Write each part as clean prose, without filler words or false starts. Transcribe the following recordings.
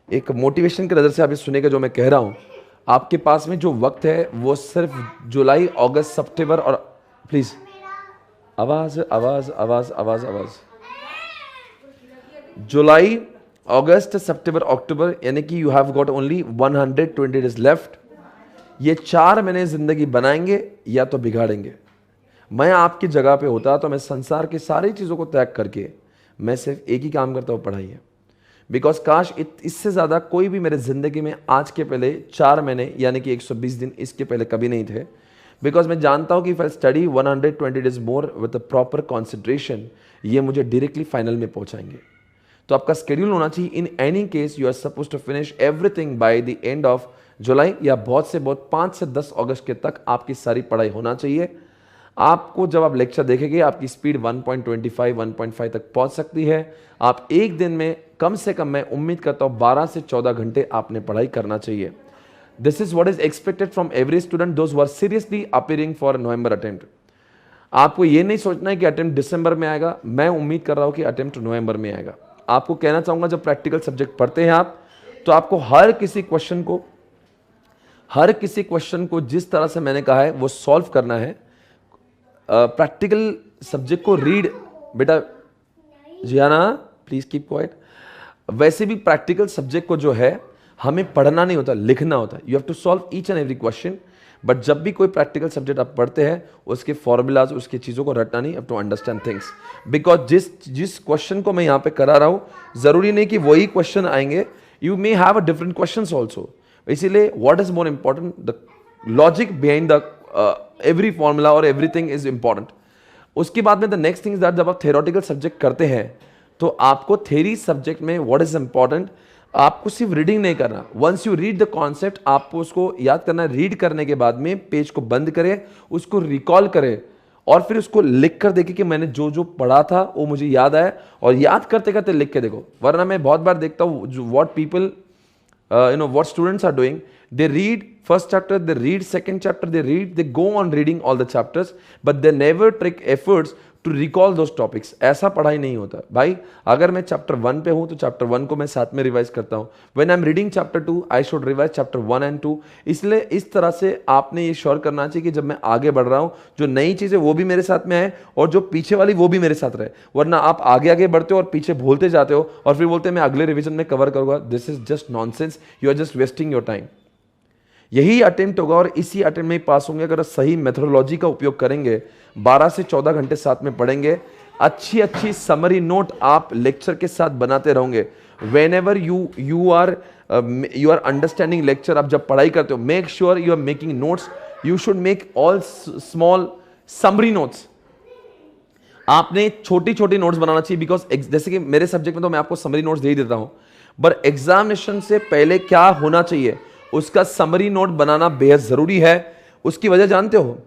एक मोटिवेशन की नज़र से आप ये सुनेगा जो मैं कह रहा हूँ। आपके पास में जो वक्त है वो सिर्फ जुलाई, अगस्त, सितंबर और प्लीज़ आवाज़ आवाज़ आवाज़ आवाज़ आवाज़ जुलाई, अगस्त, सितंबर, अक्टूबर, यानी कि you have got only 120 days left. ये 4 महीने ज़िंदगी बनाएंगे या तो बिगाड़ेंगे। मैं आपकी जगह पे होता तो मैं संसार की सारी चीज़ों को त्याग करके मैं सिर्फ एक ही काम करता हूँ, पढ़ाई है। बिकॉज काश इससे ज़्यादा कोई भी मेरे ज़िंदगी में आज के पहले 4 महीने यानी कि 120 दिन इसके पहले कभी नहीं थे। बिकॉज मैं जानता हूँ कि if I study 120 days more with a proper concentration, ये मुझे डायरेक्टली फाइनल में पहुँचाएंगे। तो आपका स्केड्यूल होना चाहिए। In any case you are suppose to finish everything by the end of July, या बहुत से बहुत 5 से 10 अगस्त के तक आपकी सारी पढ़ाई होना चाहिए। आपको जब आप लेक्चर देखेंगे आपकी स्पीड 1.25 1.5 तक पहुंच सकती है। आप एक दिन में कम से कम, मैं उम्मीद करता हूं 12 से 14 घंटे आपने पढ़ाई करना चाहिए। This is what is expected from every student those who are seriously appearing for November attempt. आपको ये नहीं सोचना है कि अटेम्प्ट दिसंबर में आएगा, मैं उम्मीद कर रहा हूं कि अटेम्प्ट नवंबर में आएगा। आपको कहना चाहूंगा जब प्रैक्टिकल सब्जेक्ट पढ़ते हैं आप, तो आपको हर किसी क्वेश्चन को जिस तरह से मैंने कहा है वो सॉल्व करना है। प्रैक्टिकल सब्जेक्ट को रीड, बेटा जियाना प्लीज कीप क्वाइट। वैसे भी प्रैक्टिकल सब्जेक्ट को जो है हमें पढ़ना नहीं होता, लिखना होता है। You have to solve each and every question. But जब भी कोई प्रैक्टिकल सब्जेक्ट आप पढ़ते हैं उसके फॉर्मूलाज, उसकी चीज़ों को रटना नहीं, have to understand things. Because जिस क्वेश्चन को मैं यहाँ पे करा रहा हूँ जरूरी नहीं कि वही क्वेश्चन आएंगे, you may have a different question also. इसीलिए what is more important, the logic behind the every formula और एवरीथिंग इज इंपॉर्टेंट। उसके बाद में the next thing is that जब आप थेरोटिकल सब्जेक्ट करते हैं तो आपको थेरी सब्जेक्ट में व्हाट इज इंपॉर्टेंट, आपको सिर्फ रीडिंग नहीं करना। Once you read the concept, आपको उसको याद करना। रीड करने के बाद में पेज को बंद करें, उसको रिकॉल करें और फिर उसको लिख कर देखें कि मैंने जो जो पढ़ा था वो मुझे याद आया, और याद करते करते लिख के देखो। वरना मैं बहुत बार देखता हूँ what people what students are doing, they read first chapter, they read second chapter, they go on reading all the chapters, but they never take efforts to recall those topics. ऐसा पढ़ाई नहीं होता भाई। अगर मैं चैप्टर 1 पे हूँ तो चैप्टर 1 को मैं साथ में रिवाइज करता हूँ। when I'm reading chapter 2 I should revise chapter 1 and 2। इसलिए इस तरह से आपने ये श्योर करना चाहिए कि जब मैं आगे बढ़ रहा हूँ जो नई चीज़ें वो भी मेरे साथ में आए और जो पीछे वाली वो भी मेरे साथ रहे। वरना आप आगे आगे बढ़ते हो और पीछे भूलते जाते हो और फिर बोलते हैं मैं अगले रिविजन में कवर करूँगा। This is just nonsense, you are just wasting your time. यही अटेम्प्ट होगा और इसी अटेम्प्ट में पास होंगे अगर सही मेथोडोलॉजी का उपयोग करेंगे। 12 से 14 घंटे साथ में पढ़ेंगे, अच्छी अच्छी समरी नोट आप लेक्चर के साथ बनाते रहोगे। Whenever you are understanding lecture, आप जब पढ़ाई करते हो make sure you are making notes. You should make all small summary notes. आपने छोटी छोटी नोट्स बनाना चाहिए। बिकॉज जैसे कि मेरे सब्जेक्ट में तो मैं आपको समरी नोट्स दे ही देता हूं, बट एग्जामिनेशन से पहले क्या होना चाहिए उसका समरी नोट बनाना बेहद जरूरी है। उसकी वजह जानते हो?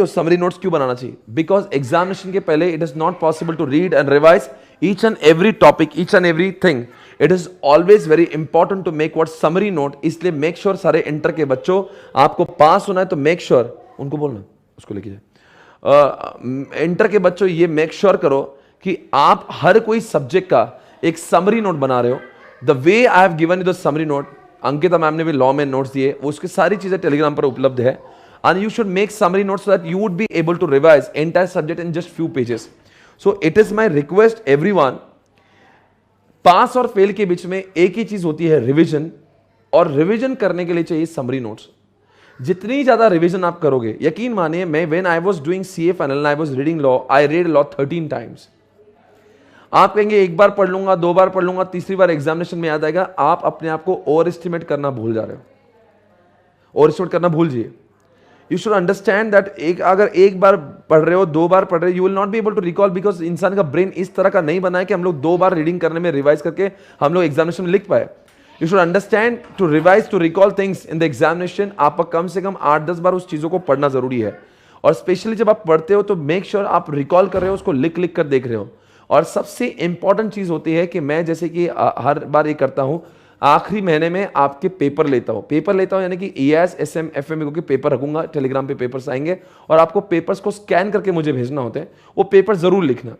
समरी नोट्स क्यों बनाना चाहिए? बिकॉज एग्जामिनेशन के पहले it is not possible to read and revise each and every topic, each and every thing. It is always very important to make what summary note. इसलिए मेक श्योर सारे inter के बच्चों, आपको पास होना है तो मेक श्योर, उनको बोलना उसको लेके जाए। इंटर के बच्चों ये मेक श्योर करो कि आप हर कोई सब्जेक्ट का एक समरी नोट बना रहे हो। The way I have given you the summary note, Ankita ma'am ने भी लॉ में नोट्स दिए, उसकी सारी चीजें टेलीग्राम पर उपलब्ध है। And you should make summary notes so that you would be able to revise entire subject in just few pages. So it is my request everyone, pass और फेल के बीच में एक ही चीज होती है, रिवीजन। और रिवीजन करने के लिए चाहिए समरी नोट्स। जितनी ज्यादा रिवीजन आप करोगे, यकीन मानिए मैं when I was doing CA final I was reading law, I read law 13 times. आप कहेंगे एक बार पढ़ लूंगा, 2 बार पढ़ लूंगा, तीसरी बार एग्जामिनेशन में याद आएगा। आप अपने आप को ओवर एस्टिमेट करना भूल जा रहे हो। ओवर एस्टिमेट करना भूल जाइए। यू शुड अंडरस्टैंड दैट अगर एक बार पढ़ रहे हो, 2 बार पढ़ रहे हो, you will not be able to recall. Because इंसान का ब्रेन इस तरह का नहीं बना है कि हम लोग 2 बार रीडिंग करने में, रिवाइज करके हम लोग एग्जामिनेशन में लिख पाए। You should understand to revise, to recall things in the examination. आप कम से कम 8-10 बार उस चीजों को पढ़ना जरूरी है। और स्पेशली जब आप पढ़ते हो तो मेक श्योर आप रिकॉल कर रहे हो, उसको लिख लिख कर देख रहे हो। और सबसे इंपॉर्टेंट चीज होती है कि मैं जैसे कि हर बार ये करता हूं, आखिरी महीने में आपके पेपर लेता हूं यानी कि EIS SM FME के पेपर रखूंगा। टेलीग्राम पे पेपर्स आएंगे और आपको पेपर्स को स्कैन करके मुझे भेजना होता है। वो पेपर जरूर लिखना।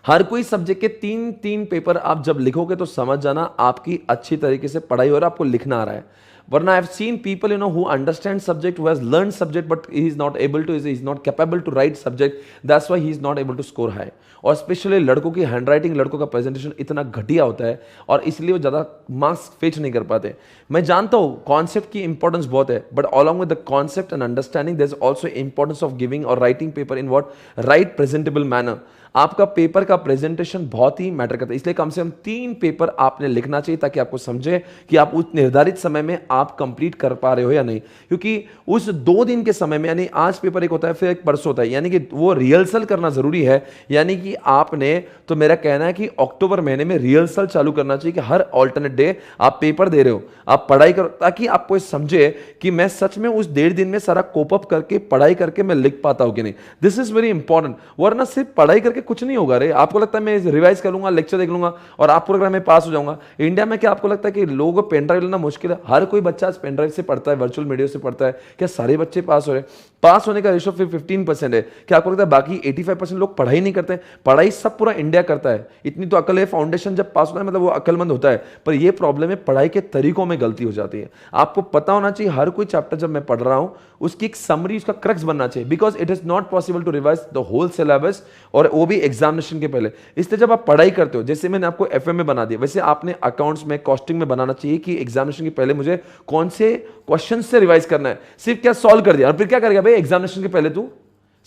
हर कोई सब्जेक्ट के 3 पेपर आप जब लिखोगे तो समझ जाना आपकी अच्छी तरीके से पढ़ाई हो रहा है, आपको लिखना आ रहा है। वरना I have seen people who understand subject, who has learn subject, but he is not able to, he is not capable to write subject, that's why he is not able to score high. और specially लड़कों की handwriting, लड़कों का presentation इतना घटिया होता है और इसलिए वो ज़्यादा मार्क्स फेच नहीं कर पाते। मैं जानता हूँ कॉन्सेप्ट की इंपॉर्टेंस बहुत है, but along with the concept and understanding there is also importance of giving और writing paper in what right presentable manner. आपका पेपर का प्रेजेंटेशन बहुत ही मैटर करता है, इसलिए कम से कम 3 पेपर आपने लिखना चाहिए ताकि आपको समझे कि आप उस निर्धारित समय में आप कंप्लीट कर पा रहे हो या नहीं। क्योंकि उस 2 दिन के समय में, यानी आज पेपर एक होता है फिर एक परसों होता है, यानी कि वो रिहर्सल करना जरूरी है। यानी कि आपने, तो मेरा कहना है कि अक्टूबर महीने में रिहर्सल चालू करना चाहिए कि हर ऑल्टरनेट डे आप पेपर दे रहे हो, आप पढ़ाई करो, ताकि आपको समझे कि मैं सच में उस 1.5 दिन में सारा कोप अप करके पढ़ाई करके मैं लिख पाता हूं कि नहीं। This is very important. वरना सिर्फ पढ़ाई करके कुछ नहीं होगा रे। आपको लगता है मैं रिवाइज कर लूंगा, लेक्चर देख लूंगा और आप प्रोग्राम में पास हो जाऊंगा। इंडिया में क्या आपको लगता है कि लोगों को पेन ड्राइव लेना मुश्किल है? हर कोई बच्चा पेन ड्राइव से पढ़ता है, वर्चुअल मीडिया से पढ़ता है। क्या सारे बच्चे पास हो रहे हैं? पास होने का रेशो 15% है। क्या आपको लगता है बाकी 85% लोग पढ़ाई नहीं करते हैं? पढ़ाई सब पूरा इंडिया करता है। इतनी तो अकल है, फाउंडेशन जब पास होता है मतलब वो अकलमंद होता है। पर ये प्रॉब्लम है, पढ़ाई के तरीकों में गलती हो जाती है। आपको पता होना चाहिए हर कोई चैप्टर जब मैं पढ़ रहा हूं उसकी एक समरी, उसका क्रक्स बनना चाहिए, because it is not possible to revise the whole syllabus, और वो भी एग्जामिनेशन के पहले। इसलिए जब आप पढ़ाई करते हो, जैसे मैंने आपको एफएम में बना दिया, वैसे आपने अकाउंट्स में, कॉस्टिंग में बनाना चाहिए कि एग्जामिनेशन के पहले मुझे कौन से क्वेश्चन से रिवाइज करना है। सिर्फ क्या सॉल्व कर दिया और फिर क्या करेगा भाई? एग्जामिनेशन के पहले तू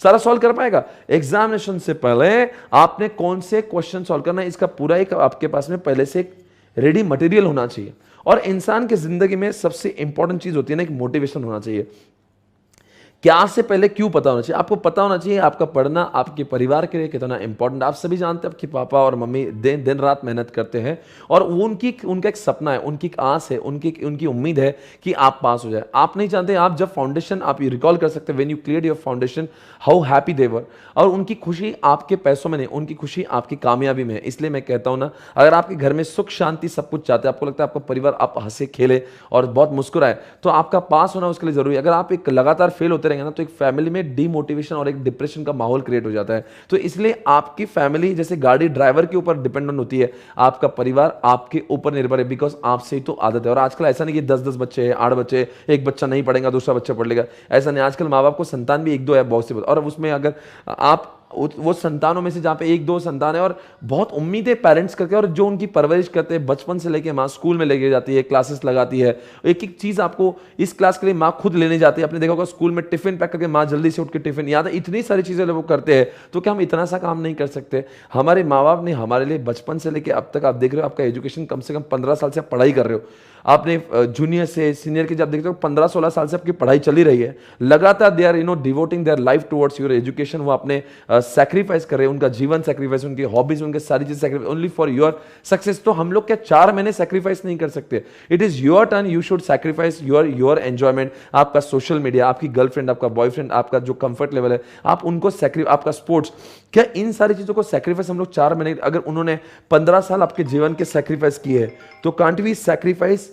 सारा सॉल्व कर पाएगा? एग्जामिनेशन से पहले आपने कौन से क्वेश्चन सॉल्व करना है, इसका पूरा एक आपके पास में पहले से एक रेडी मटेरियल होना चाहिए। और इंसान की जिंदगी में सबसे इंपॉर्टेंट चीज होती है ना, एक मोटिवेशन होना चाहिए। क्या से पहले क्यों पता होना चाहिए? आपको पता होना चाहिए आपका पढ़ना आपके परिवार के लिए कितना इंपॉर्टेंट। आप सभी जानते हैं आपके पापा और मम्मी दिन रात मेहनत करते हैं और उनका एक सपना है, उनकी एक आस है, उनकी उम्मीद है कि आप पास हो जाए। आप नहीं जानते, आप जब फाउंडेशन, आप रिकॉल कर सकते हैं when you clear your foundation, how happy they were. और उनकी खुशी आपके पैसों में नहीं, उनकी खुशी आपकी कामयाबी में है। इसलिए मैं कहता हूं ना, अगर आपके घर में सुख शांति सब कुछ चाहते हैं, आपको लगता है आपका परिवार आप हंसे खेले और बहुत मुस्कुराए, तो आपका पास होना उसके लिए जरूरी है। अगर आप एक लगातार फेल होते रहेंगे ना, तो एक फैमिली में डिमोटिवेशन और एक डिप्रेशन का माहौल क्रिएट हो जाता है। तो इसलिए आपकी फैमिली जैसे गाड़ी ड्राइवर के ऊपर डिपेंडेंट होती है, आपका परिवार आपके ऊपर निर्भर है, बिकॉज आपसे ही तो आदत है। और आजकल ऐसा नहीं कि 10-10 बच्चे हैं, 8 बच्चे, एक बच्चा नहीं पढ़ेगा दूसरा बच्चा पढ़ लेगा, ऐसा नहीं। आजकल माँ बाप को संतान भी 1-2 है बहुत से, और उसमें अगर आप वो संतानों में से जहां पे 1-2 संतान है और बहुत उम्मीदें पेरेंट्स करके, और जो उनकी परवरिश करते हैं बचपन से लेके, माँ स्कूल में लेके जाती है, क्लासेस लगाती है, एक एक चीज आपको इस क्लास के लिए माँ खुद लेने जाती है। आपने देखा होगा स्कूल में टिफिन पैक करके माँ जल्दी से उठ के टिफिन, याद है, इतनी सारी चीजें वो करते हैं। तो क्या हम इतना सा काम नहीं कर सकते? हमारे माँ बाप ने हमारे लिए बचपन से लेके अब तक, आप देख रहे हो आपका एजुकेशन कम से कम 15 साल से आप पढ़ाई कर रहे हो। आपने जूनियर से सीनियर की जब देखते हो 15-16 साल से आपकी पढ़ाई चली रही है लगातार। They are devoting their life towards your education. वो अपने सैक्रिफाइस कर रहे हैं, उनका जीवन सैक्रिफाइस, उनकी हॉबीज, उनके सारी चीज sacrifice only for your success. तो हम लोग क्या 4 महीने सैक्रिफाइस नहीं कर सकते? It is your turn, you should sacrifice your enjoyment. आपका सोशल मीडिया, आपकी गर्लफ्रेंड, आपका बॉयफ्रेंड, आपका जो कंफर्ट लेवल है, आप उनको आपका स्पोर्ट्स, क्या इन सारी चीजों को सैक्रिफाइस हम लोग 4 महीने, अगर उन्होंने 15 साल आपके जीवन के सैक्रिफाइस किए हैं, तो कांट वी सैक्रिफाइस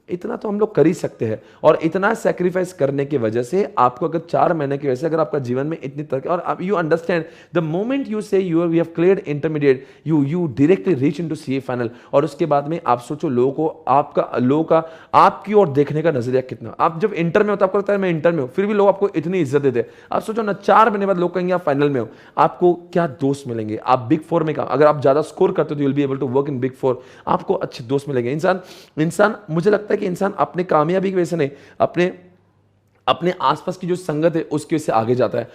इतना तो हम लोग कर ही सकते हैं। और इतना सैक्रिफाइस करने की वजह से आपको, अगर 4 महीने की वजह से अगर आपका जीवन में इतनी तरक्की, और you understand the moment you say you have cleared intermediate, you directly reach into CA final. और उसके बाद में आप सोचो लोगों का आपकी ओर देखने का नजरिया कितना। आप जब इंटर में हो तो आपको लगता है मैं इंटर में हूं, फिर भी लोग आपको इतनी इज्जत देते हैं। आप सोचो ना, 4 महीने बाद लोग कहेंगे आप फाइनल में हो, आपको क्या दोस्त मिलेंगे? आप बिग 4 में का, अगर आप ज्यादा स्कोर करते हो तो you will be able to work in big 4, आपको अच्छे दोस्त मिलेंगे। इंसान मुझे लगता है कि इंसान अपने कामयाबी की वजह से नहीं, अपने आसपास की जो संगत है उसकी वजह से आगे जाता है।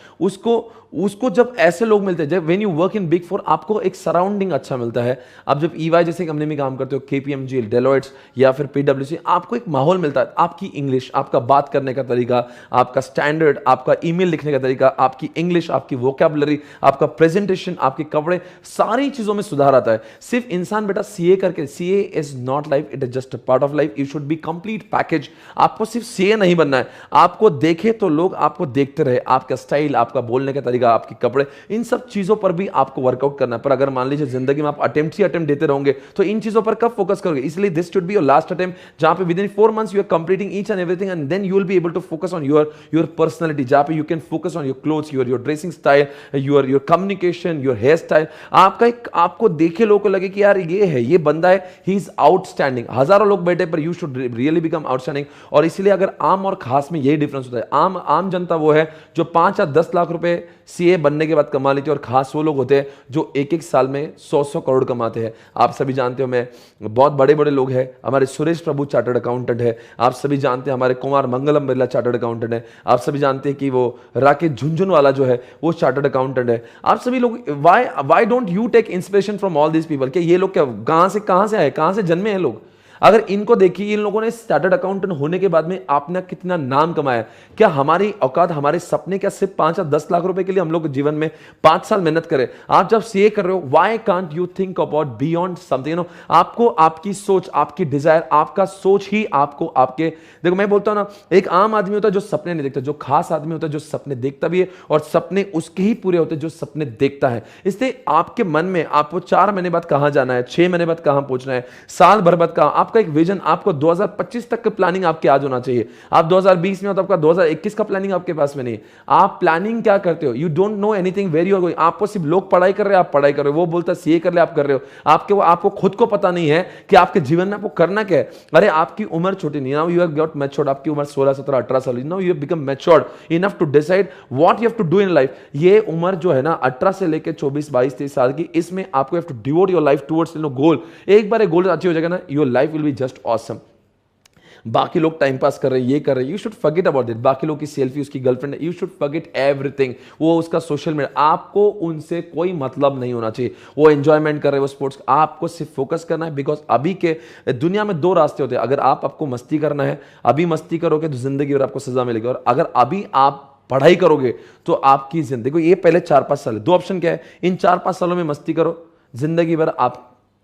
उसको जब ऐसे लोग मिलते हैं, जब when you work in big 4, आपको एक सराउंडिंग अच्छा मिलता है। आप जब EY जैसे कंपनी में काम करते हो, KPMG, डेलोइट्स या फिर PwC, आपको एक माहौल मिलता है। आपकी इंग्लिश, आपका बात करने का तरीका, आपका स्टैंडर्ड, आपका ईमेल लिखने का तरीका, आपकी इंग्लिश, आपकी वोकैबुलरी, आपका प्रेजेंटेशन, आपके कपड़े, सारी चीजों में सुधार आता है। सिर्फ इंसान बेटा CA करके, CA is not life, it is just a part of life, you should be complete package. आपको सिर्फ CA नहीं बनना है, आपको आपको देखे तो लोग आपको देखते रहे, आपका स्टाइल, आपका बोलने का तरीका, आपके कपड़े, इन सब चीजों पर भी आपको वर्कआउट करना है। पर अगर मान लीजिए जिंदगी में आप अटेम्प्ट ही अटेम्प्ट देते रहोगे तो इन चीजों पर कब फोकस करोगे? इसलिए this should be your last attempt, जहां पे within 4 months you are completing each and everything, and then you will be able to focus on your personality, जहां पे you can focus on your clothes, your dressing style, your communication, your hair style. आपको देखे लोगों को लगे कि यार ये है, ये बंदा है, ही इज आउटस्टैंडिंग। हजारों लोग बैठे पर you should really become outstanding. और इसलिए अगर आम और खास में यही डिफरेंस होता है। आम जनता वो है जो 5 या 10 लाख रुपए सीए बनने के बाद कमा लेती है, और खास वो लोग होते हैं जो एक एक साल में 100 करोड़ कमाते हैं। आप सभी जानते हो, मैं बहुत बड़े बड़े लोग हैं, हमारे सुरेश प्रभु चार्टर्ड अकाउंटेंट है, आप सभी जानते हैं हमारे कुमार मंगलम बिरला चार्टर्ड अकाउंटेंट है, आप सभी जानते हैं कि वो राकेश झुंझुनवाला जो है वो चार्टर्ड अकाउंटेंट है। आप सभी लोग why don't you take inspiration from all these people? कि ये लोग क्या कहां से आए, कहां से जन्मे हैं लोग? अगर इनको देखिए, इन लोगों ने चार्टर्ड अकाउंटेंट होने के बाद में आपने कितना नाम कमाया। क्या हमारी औकात, हमारे सपने क्या सिर्फ 5 या 10 लाख रुपए के लिए हम लोग जीवन में 5 साल मेहनत करें? आप जब सीए कर रहे हो, why can't you think about beyond something? You know, आपको आपकी सोच, आपकी डिजायर, आपका सोच ही आपको आपके, देखो मैं बोलता हूं ना, एक आम आदमी होता है जो सपने नहीं देखता, जो खास आदमी होता है जो सपने देखता भी है, और सपने उसके ही पूरे होते हैं जो सपने देखता है। इसलिए आपके मन में आपको 4 महीने बाद कहां जाना है, 6 महीने बाद कहां पहुंचना है, साल भर बाद कहां, आपका एक विजन, आपको 2025 तक का प्लानिंग आपके आज होना चाहिए। आप 2020 में हो तो आपका 2021 का प्लानिंग आपके पास में नहीं है। आप प्लानिंग क्या करते हो? You don't know anything where you are going. आपको सिर्फ लोग पढ़ाई कर रहे हैं, आप पढ़ाई कर रहे हो, वो बोलता है सीए कर ले, आप कर रहे हो। आपको खुद को पता नहीं है कि आपके जीवन में आपको करना क्या है। अरे आपकी उम्र छोटी नहीं, now you have got matured, आपकी उम्र 16, 17, 18 साल, now you have become matured enough to decide what you have to do in life. ये उम्र जो है ना 18 से लेकर 24, 22, 23 साल की, इसमें आपको have to devote your life towards goal. एक बार गोल अच्छी हो जाएगा ना, your life will be just awesome. बाकी लोग टाइम पास कर रहे हैं, ये कर रहे हैं, you should forget about it. बाकी लोग की सेल्फी, उसकी girlfriend, you should forget everything. वो उसका सोशल मीडिया, आपको उनसे कोई मतलब नहीं होना चाहिए। वो एंजॉयमेंट कर रहे हैं, वो स्पोर्ट्स, आपको सिर्फ फोकस करना है। बिकॉज अभी के दुनिया में 2 रास्ते होते हैं। अगर आपको मस्ती करना है, अभी मस्ती करोगे तो जिंदगी भर आपको सजा मिलेगी, और अगर अभी आप पढ़ाई करोगे तो आपकी जिंदगी, ये पहले 4-5 साल है, 2 ऑप्शन क्या है, इन 4-5 सालों में मस्ती करो, जिंदगी भर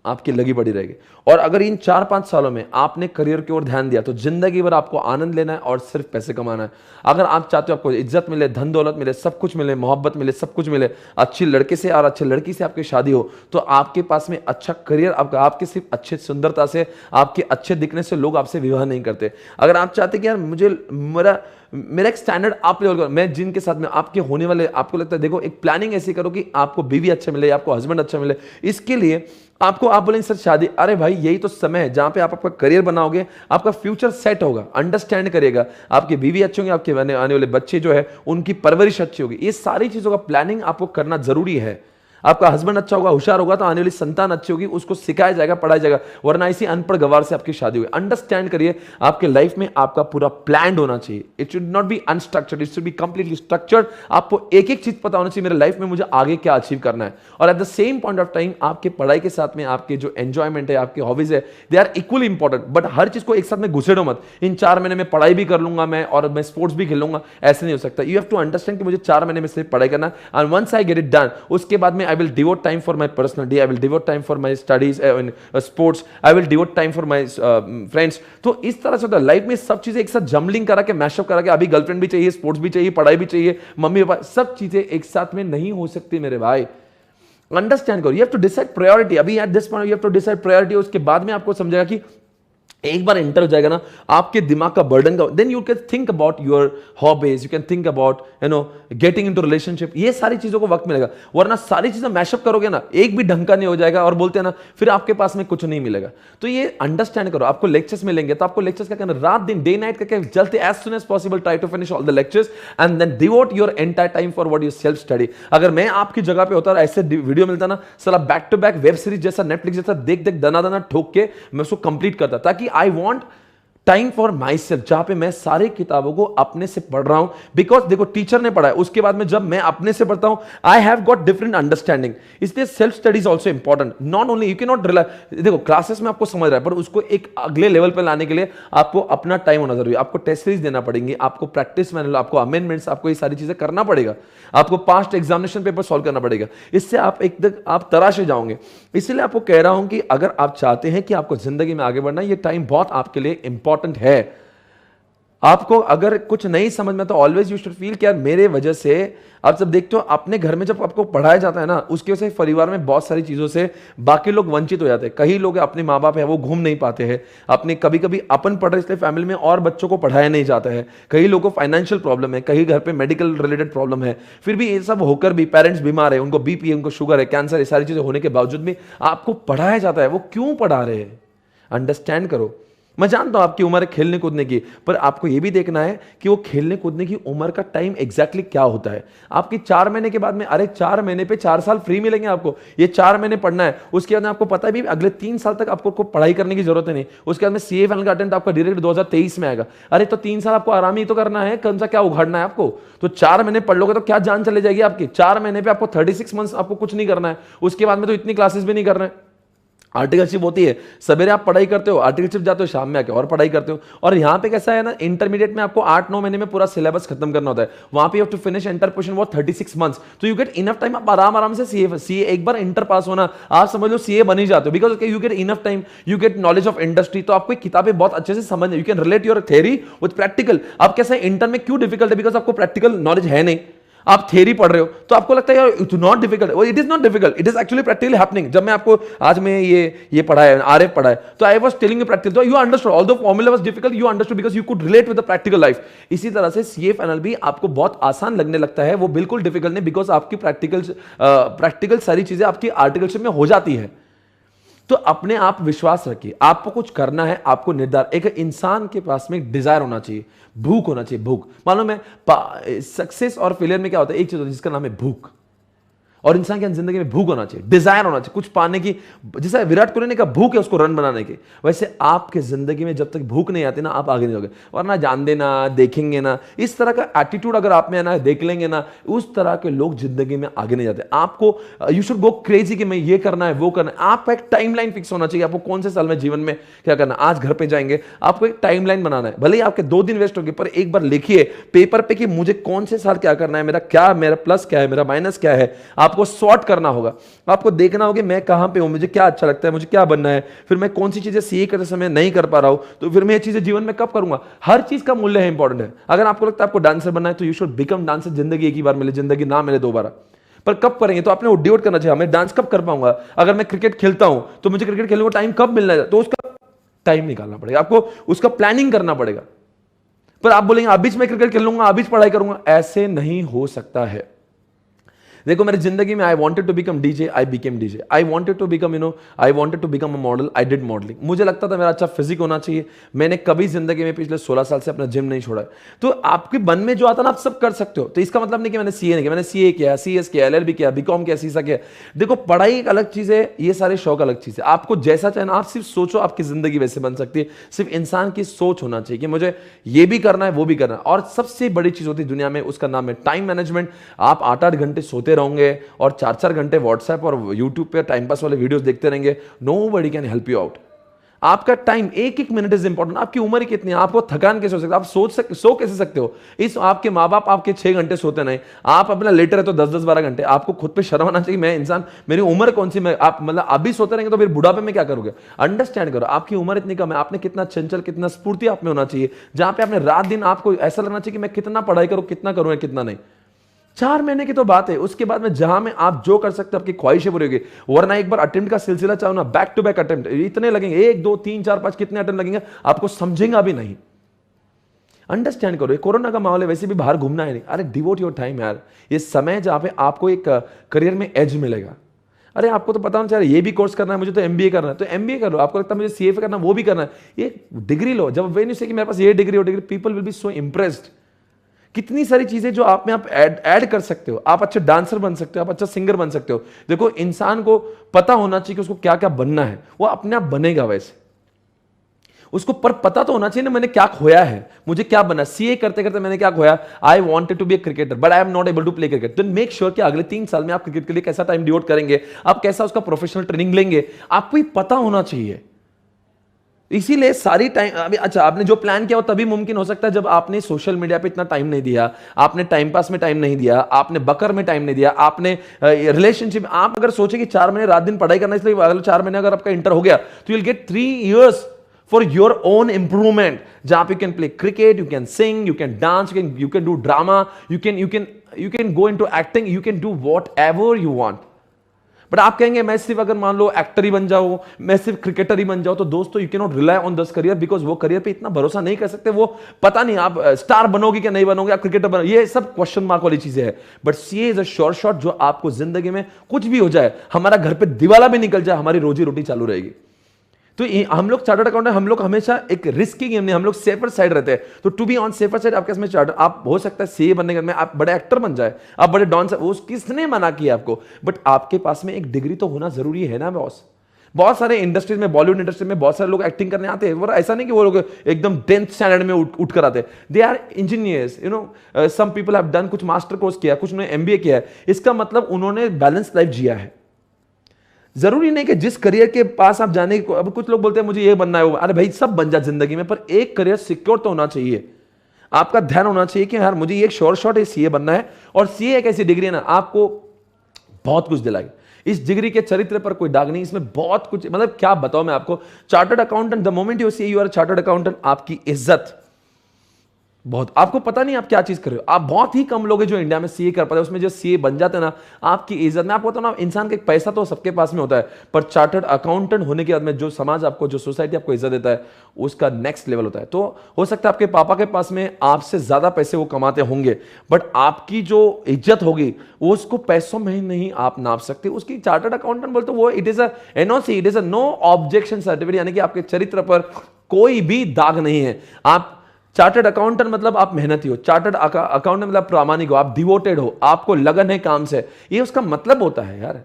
आपकी लगी पड़ी रहेगी। और अगर इन 4-5 सालों में आपने करियर की ओर ध्यान दिया तो जिंदगी भर आपको आनंद लेना है और सिर्फ पैसे कमाना है। अगर आप चाहते हो आपको इज्जत मिले, धन दौलत मिले, सब कुछ मिले, मोहब्बत मिले, सब कुछ मिले, अच्छी लड़के से और अच्छी लड़की से आपकी शादी हो, तो आपके पास में अच्छा करियर, आपके सिर्फ अच्छे सुंदरता से, आपके अच्छे दिखने से लोग आपसे विवाह नहीं करते। अगर आप चाहते कि यार मुझे मेरा एक स्टैंडर्ड आप लेवल का, मैं जिनके साथ में आपके होने वाले, आपको लगता है, देखो एक प्लानिंग ऐसी करो कि आपको बीवी अच्छा मिले, आपको हस्बैंड अच्छा मिले। इसके लिए आप बोलेंगे सर शादी, अरे भाई यही तो समय है जहां पे आप आपका करियर बनाओगे, आपका फ्यूचर सेट होगा, अंडरस्टैंड करिएगा, आपकी बीवी अच्छे होंगे, आपके आने वाले बच्चे जो है उनकी परवरिश अच्छी होगी। ये सारी चीजों का प्लानिंग आपको करना जरूरी है। आपका हस्बैंड अच्छा होगा, होशियार होगा, तो आने वाली संतान अच्छी होगी, उसको सिखाया जाएगा, पढ़ाया जाएगा, वरना इसी अनपढ़ गवार से आपकी शादी हुई। अंडरस्टैंड करिए, आपके लाइफ में आपका पूरा प्लान होना चाहिए। It should not be unstructured, it should be completely structured. आपको एक एक चीज पता होना चाहिए, मेरे लाइफ में मुझे आगे क्या अचीव करना है। और at the same point of time आपके पढ़ाई के साथ में आपके जो एंजॉयमेंट है, आपके हॉबीज है, they are equally important. But हर चीज को एक साथ में घुसेड़ो मत, इन 4 महीने में पढ़ाई भी कर लूंगा मैं और मैं स्पोर्ट्स भी खेलूंगा, ऐसे नहीं हो सकता। यू हैव टू अंडरस्टैंड कि मुझे 4 महीने में सिर्फ पढ़ाई करना, and once I get it done, उसके बाद में I will devote time for my personality, I will devote time for my studies in sports, I will devote time for my friends। तो इस तरह से होता है लाइफ में, सब चीजें एक साथ जमलिंग करा के, मैशअप करा के, अभी गर्लफ्रेंड भी चाहिए, स्पोर्ट्स भी चाहिए, पढ़ाई भी चाहिए, मम्मी पापा, सब चीजें एक साथ में नहीं हो सकती मेरे भाई। अंडरस्टैंड करो, you have to decide priority. अभी at this point you have to decide priority. उसके बाद में आपको समझेगा कि एक बार एंटर हो जाएगा ना आपके दिमाग का बर्डन का, then you can think about your hobbies, you can think about getting into relationship. ये सारी चीजों को वक्त मिलेगा, वरना सारी चीजें मैशअप करोगे ना, एक भी ढंग का नहीं हो जाएगा, और बोलते हैं ना फिर आपके पास में कुछ नहीं मिलेगा। तो ये अंडरस्टैंड करो। आपको लेक्चर्स मिलेंगे तो आपको लेक्चर्स क्या करना, रात दिन, डे नाइट करके जल्दी, as soon as possible try to finish all the lectures and then devote your entire time for what your self study. अगर मैं आपकी जगह पे होता और ऐसे वीडियो मिलता ना, साला back to back web series जैसा, नेटफ्लिक्स जैसा देख दना ठोक के मैं उसको कंप्लीट करता, ताकि I want time for my self, जहां पे मैं सारी किताबों को अपने से पढ़ रहा हूं। बिकॉज देखो टीचर ने पढ़ा है, उसके बाद में जब मैं अपने से पढ़ता हूं, I have got different understanding. इसलिए self study is also important. Not only you can not rely, देखो क्लासेस में आपको समझ रहा है, पर उसको एक अगले लेवल पर लाने के लिए आपको अपना टाइम होना जरूरी है। आपको टेस्ट सीरीज देना पड़ेंगे, आपको प्रैक्टिस मैनुअल, आपको अमेंडमेंट्स, आपको ये सारी चीजें करना पड़ेगा, आपको पास्ट एग्जामिनेशन पेपर सॉल्व करना पड़ेगा। इससे आप तराशे जाओगे। इसलिए आपको कह रहा हूं कि अगर आप चाहते हैं कि आपको जिंदगी में आगे बढ़ना, ये टाइम बहुत आपके लिए इंपॉर्टेंट है। आपको अगर कुछ नहीं समझ में तो ऑलवेज यू शुड फील कि यार मेरे वजह से, आप जब देखते हो अपने घर में जब आपको पढ़ाया जाता है ना, उसकी वजह से परिवार में बहुत सारी चीजों से बाकी लोग वंचित हो जाते हैं। कई लोग अपने माँ बाप है वो घूम नहीं पाते हैं, अपने कभी कभी अपन पढ़ रहे इसलिए फैमिली में और बच्चों को पढ़ाया नहीं जाता है। कई लोगों को फाइनेंशियल प्रॉब्लम है, कहीं घर पे मेडिकल रिलेटेड प्रॉब्लम है, फिर भी ये सब होकर भी पेरेंट्स बीमार है, उनको बीपी है, उनको शुगर है, कैंसर, ये सारी चीजें होने के बावजूद भी आपको पढ़ाया जाता है। वो क्यों पढ़ा रहे हैं, अंडरस्टैंड करो। मैं जानता हूं आपकी उम्र है खेलने कूदने की, पर आपको यह भी देखना है कि वो खेलने कूदने की उम्र का टाइम एग्जैक्टली क्या होता है। आपकी 4 महीने के बाद में, अरे 4 महीने पे 4 साल फ्री मिलेंगे आपको, ये 4 महीने पढ़ना है, उसके बाद आपको पता है भी अगले 3 साल तक आपको पढ़ाई करने की जरूरत नहीं। उसके बाद में सीए फाइनल का अटेम्प्ट आपका डायरेक्ट 2023 में आएगा। अरे तो 3 साल आपको आराम ही तो करना है, कौन सा क्या उघाड़ना है आपको। तो 4 महीने पढ़ लोगे तो क्या जान चले जाएगी आपकी। 4 महीने पे आपको 36 मंथ्स आपको कुछ नहीं करना है, उसके बाद में तो इतनी क्लासेस भी नहीं करना है। आर्टिकलशिप होती है, सवेरे आप पढ़ाई करते हो, आर्टिकलशिप जाते हो, शाम में आके और पढ़ाई करते हो। और यहाँ पे कैसा है ना, इंटरमीडिएट में आपको 8-9 महीने में पूरा सिलेबस खत्म करना होता है। वहां पे you have to finish inter portion वो 36 मंथ्स, तो यू गेट इनफ टाइम। आप आराम से सीए एक बार इंटर पास होना, आप समझ लो सीए बन ही जाते हो, because you get enough time, you get knowledge of industry. तो आपको किताबें बहुत अच्छे से समझ, you can relate your theory with practical. अब कैसा है, इंटर में क्यों डिफिकल्ट है, बिकॉज आपको प्रैक्टिकल नॉलेज है नहीं, आप थ्योरी पढ़ रहे हो, तो आपको लगता है यार it's not difficult. It is not difficult, it is actually practically happening. जब मैं आपको आज में ये पढ़ाया, आरएफ पढ़ाया, तो I was telling you practical, तो you understood although formula was difficult, you understood because you could relate with the practical life. इसी तरह से सीए फाइनल भी आपको बहुत आसान लगने लगता है, वो बिल्कुल डिफिकल्ट नहीं, बिकॉज आपकी प्रैक्टिकल सारी चीजें आपकी आर्टिकलशिप में हो जाती है। तो अपने आप विश्वास रखिए, आपको कुछ करना है, आपको निर्धार, एक इंसान के पास में एक डिजायर होना चाहिए, भूख होना चाहिए, भूख। मालूम है सक्सेस और फेलियर में क्या होता है, एक चीज होती है जिसका नाम है भूख। और इंसान की जिंदगी में भूख होना चाहिए, डिजायर होना चाहिए कुछ पाने की। जैसे विराट कोहली ने कहा भूख है उसको रन बनाने की, वैसे आपके जिंदगी में जब तक भूख नहीं आती ना, आप आगे नहीं जाओगे। वरना जान देना, देखेंगे ना, इस तरह का एटीट्यूड अगर आप में है ना, देख लेंगे ना, उस तरह के लोग जिंदगी में आगे नहीं जाते। आपको यू शुड गो क्रेजी कि मैं ये करना है, वो करना है। आपका एक टाइमलाइन फिक्स होना चाहिए, आपको कौन से साल में जीवन में क्या करना है। आज घर पे जाएंगे, आपको एक टाइमलाइन बनाना है, भले ही आपके 2 दिन वेस्ट हो गए, पर एक बार लिखिए पेपर पे कि मुझे कौन से साल क्या करना है, मेरा प्लस क्या है, मेरा माइनस क्या है। आपको सॉर्ट करना होगा, आपको देखना होगा मैं कहां पे हूं, मुझे क्या अच्छा लगता है, मुझे क्या बनना है, फिर मैं कौन सी चीजें सीए करते समय नहीं कर पा रहा हूं, तो फिर मैं ये चीजें जीवन में कब करूंगा। हर चीज का मूल्य है, इंपॉर्टेंट है। अगर आपको लगता है आपको डांसर बनना है, तो यू शुड बिकम डांसर। जिंदगी एक ही बार मिले, जिंदगी ना मिले दोबारा, पर कब करेंगे, तो आपने डिवोट करना चाहिए। मैं डांस कब कर पाऊंगा, अगर मैं क्रिकेट खेलता हूं तो मुझे क्रिकेट खेलने को टाइम कब मिलना है, तो उसका टाइम निकालना पड़ेगा, आपको उसका प्लानिंग करना पड़ेगा। पर आप बोलेंगे अभी मैं क्रिकेट खेल लूंगा, अभी पढ़ाई करूंगा, ऐसे नहीं हो सकता है। देखो मेरी जिंदगी में I wanted to become DJ, I became DJ. I wanted to become I wanted to become a model, I did modelling. मुझे लगता था मेरा अच्छा फिजिक होना चाहिए, मैंने कभी जिंदगी में पिछले 16 साल से अपना जिम नहीं छोड़ा है। तो आपके मन में जो आता ना, आप सब कर सकते हो। तो इसका मतलब नहीं कि मैंने सीए नहीं किया, मैंने सीए किया, सीएस किया, एलएलबी किया, बीकॉम किया, सीसा किया। देखो पढ़ाई एक अलग चीज है, ये सारे शौक अलग चीज है। आपको जैसा चाहे ना, आप सिर्फ सोचो, आपकी जिंदगी वैसे बन सकती है। सिर्फ इंसान की सोच होना चाहिए कि मुझे ये भी करना है, वो भी करना है। और सबसे बड़ी चीज होती है दुनिया में, उसका नाम है टाइम मैनेजमेंट। आप 8-8 घंटे सोते रहोगे और 4-4 घंटे व्हाट्सएप और यूट्यूब पे टाइम पास वाले वीडियोस देखते रहेंगे, nobody can help you out. आपका टाइम, एक मिनट इज इंपॉर्टेंट। आपकी उम्र कितनी है, आपको थकान कैसे हो सकती है, आप सो कैसे सकते हो। इस आपके माँ बाप आपके 6 घंटे सोते नहीं, आप अपना लेटे रहते हो 10-10-12 घंटे। आपको खुद पे शर्म आना चाहिए, मैं इंसान, मेरी उम्र कौन सी, मैं आप मतलब अभी सोते रहेंगे तो फिर बुढ़ापे में क्या करोगे। अंडरस्टैंड करो, आपकी उम्र इतनी कम है, आपने कितना चंचल, कितना स्फूर्ति आप में होना चाहिए, जहां पे आपने रात दिन आपको ऐसा लगना चाहिए कि मैं कितना पढ़ाई करूं, कितना करूं, कितना नहीं। 4 महीने की तो बात है, उसके बाद में जहां में आप जो कर सकते हो, आपकी ख्वाहिशें पूरी होगी। वरना एक बार अटेम्प्ट का सिलसिला चाहो ना, बैक टू बैक अटेम्प्ट इतने लगेंगे, 1 2 3 4 5 कितने अटेम्प्ट लगेंगे, आपको समझेगा भी नहीं। अंडरस्टैंड करो, ये कोरोना का माहौल है, वैसे भी बाहर घूमना है नहीं। अरे डिवोट योर टाइम यार, ये समय जहां पे आपको एक करियर में एज मिलेगा। अरे आपको तो पता होना चाहिए ये भी कोर्स करना है, मुझे तो एमबीए करना है, तो एमबीए कर लो। आपको लगता है मुझे सीएफए करना है, वो भी करना है, ये डिग्री लो। जब वे नहीं से कि मेरे पास ये डिग्री हो, degree, people will be so impressed. कितनी सारी चीजें जो आप में आप ऐड कर सकते हो। आप अच्छे डांसर बन सकते हो, आप अच्छा सिंगर बन सकते हो। देखो इंसान को पता होना चाहिए कि उसको क्या क्या बनना है, वो अपने आप बनेगा। वैसे उसको पर पता तो होना चाहिए ना, मैंने क्या खोया है, मुझे क्या बना। सीए करते करते मैंने क्या खोया, I wanted to be a cricketer but I am not able to play cricket. Then make sure कि अगले 3 साल में आप क्रिकेट के लिए कैसा टाइम डिवोट करेंगे, आप कैसा उसका प्रोफेशनल ट्रेनिंग लेंगे, आपको ही पता होना चाहिए। इसीलिए सारी टाइम अभी, अच्छा आपने जो प्लान किया वो तभी मुमकिन हो सकता है जब आपने सोशल मीडिया पे इतना टाइम नहीं दिया, आपने टाइम पास में टाइम नहीं दिया, आपने बकर में टाइम नहीं दिया, आपने रिलेशनशिप। आप अगर सोचे कि 4 महीने रात दिन पढ़ाई करना, इसलिए अगले 4 महीने अगर आपका इंटर हो गया तो you will get 3 years for your own improvement, जहां पे you can play cricket, you can sing, you can dance, you can do drama, you can go into acting, you can do whatever you want. But आप कहेंगे मैं सिर्फ अगर मान लो actor ही बन जाऊं, मैं सिर्फ क्रिकेटर ही बन जाऊं, तो दोस्तों you can not rely on this career, because वो करियर पे इतना भरोसा नहीं कर सकते, वो पता नहीं आप स्टार बनोगे क्या नहीं बनोगे, आप क्रिकेटर बनोगे, ये सब क्वेश्चन मार्क वाली चीजें हैं. But CA is a sure shot, जो आपको जिंदगी में कुछ भी हो जाए, हमारा घर पे दिवाला भी निकल जाए, हमारी रोजी रोटी चालू रहेगी. तो हम लोग चार्टर्ड अकाउंटेंट, हम लोग हमेशा एक रिस्की गेम नहीं, हम लोग सेफर साइड रहते हैं. तो to be on safer side आपके इसमें चार्टर्ड, आप हो सकता है सीए बनने में आप बड़े एक्टर बन जाए, आप बड़े डॉन, वो किसने मना किया आपको, बट आपके पास में एक डिग्री तो होना जरूरी है ना बॉस. बहुत सारे इंडस्ट्रीज में, बॉलीवुड इंडस्ट्री में बहुत सारे लोग एक्टिंग करने आते हैं, ऐसा नहीं कि वो लोग एकदम 10th स्टैंडर्ड में उठ कर आते हैं. They are engineers, you know, some people have done, कुछ मास्टर कोर्स किया, कुछ ने एमबीए किया है. इसका मतलब उन्होंने बैलेंस लाइफ जिया है. जरूरी नहीं कि जिस करियर के पास आप जाने को, अब कुछ लोग बोलते हैं मुझे ये बनना है वो, अरे भाई सब बन जा जिंदगी में, पर एक करियर सिक्योर तो होना चाहिए. आपका ध्यान होना चाहिए कि यार मुझे ये एक श्योर शॉट है, सीए बनना है. और सीए एक ऐसी डिग्री है ना, आपको बहुत कुछ दिलाई. इस डिग्री के चरित्र पर कोई दाग नहीं, इसमें बहुत कुछ, मतलब क्या बताओ मैं आपको. Chartered accountant, the moment you see you are chartered accountant, आपकी इज्जत बहुत, आपको पता नहीं आप क्या चीज कर रहे हो. आप बहुत ही कम लोग हैं जो इंडिया में सीए कर पाते हैं, उसमें जो सीए बन जाते हैं ना, आपकी इज्जत. मैं आपको बताऊं ना, इंसान का एक पैसा तो सबके पास में होता है, पर चार्टर्ड अकाउंटेंट होने के बाद में जो समाज आपको, जो सोसाइटी आपको इज्जत देता है, उसका नेक्स्ट लेवल होता है. तो हो सकता है आपके पापा के पास में आपसे ज्यादा पैसे वो कमाते होंगे, बट आपकी जो इज्जत होगी वो उसको पैसों में ही नहीं आप नाप सकते. उसकी चार्टर्ड अकाउंटेंट बोलते वो it is a NOC, it is a no objection certificate, यानी कि आपके चरित्र पर कोई भी दाग नहीं है. आप चार्टर्ड अकाउंटेंट मतलब आप मेहनती हो, चार्टर्ड अकाउंटेंट मतलब प्रामाणिक हो, आप डिवोटेड हो, आपको लगन है काम से, ये उसका मतलब होता है यार.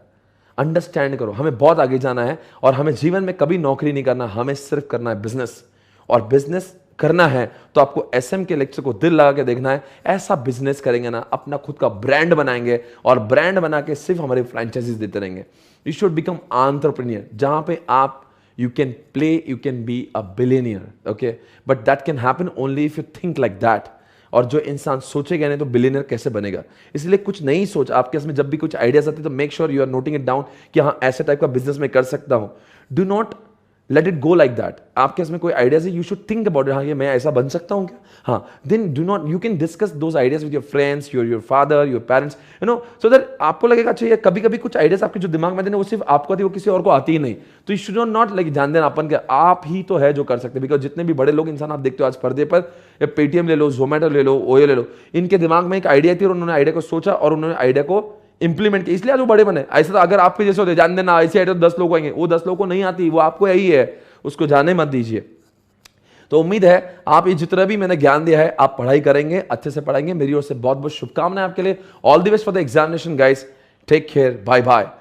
अंडरस्टैंड करो, हमें बहुत आगे जाना है और हमें जीवन में कभी नौकरी नहीं करना, हमें सिर्फ करना है बिजनेस. और बिजनेस करना है तो आपको एसएम के लेक्चर को दिल लगा के देखना है. ऐसा बिजनेस करेंगे ना, अपना खुद का ब्रांड बनाएंगे, और ब्रांड बना के सिर्फ हमारे फ्रेंचाइजीज देते रहेंगे. यू शुड बिकम एंटरप्रेन्योर, जहां पे आप you can play, you can be a billionaire, okay, but that can happen only if you think like that. और जो इंसान सोचेगा नहीं तो बिलियनर कैसे बनेगा. इसलिए कुछ नई सोच आपके इसमें, जब भी कुछ आइडियाज आते हैं तो make sure you are noting it down कि हाँ ऐसे टाइप का बिजनेस मैं कर सकता हूं. Do not let it go like that. आपके इसमें कोई आइडियाज है, you should think about it. हाँ ये मैं ऐसा बन सकता हूँ क्या, हाँ, then do not, you can discuss those ideas with your friends, your father, your parents, you know, so that आपको लगेगा अच्छा ये कभी कभी कुछ आइडियाज आपके जो दिमाग में देने वो सिर्फ आपको आती है, वो किसी और को आती ही नहीं. तो यू शुड नॉट लाइक ध्यान देना अपन के, आप ही तो है जो कर सकते हैं. बिकॉज जितने भी बड़े लोग इंसान आप देखते हो आज पर्दे पर, पेटीएम ले लो, जोमेटो ले लो, ओयो ले लो, इनके दिमाग में एक आइडिया थी और उन्होंने आइडिया को सोचा और उन्होंने आइडिया को इंप्लीमेंट किया, इसलिए आज वो बड़े बने. ऐसा तो अगर आपके जैसे होते, जान देना ऐसे आइडिया 10 लोग आएंगे, वो 10 लोगों को नहीं आती, वो आपको यही है, उसको जाने मत दीजिए. तो उम्मीद है आप ये जितना भी मैंने ज्ञान दिया है आप पढ़ाई करेंगे, अच्छे से पढ़ाएंगे. मेरी ओर से बहुत बहुत शुभकामनाएं आपके लिए. All the best for the examination guys. Take care, bye bye.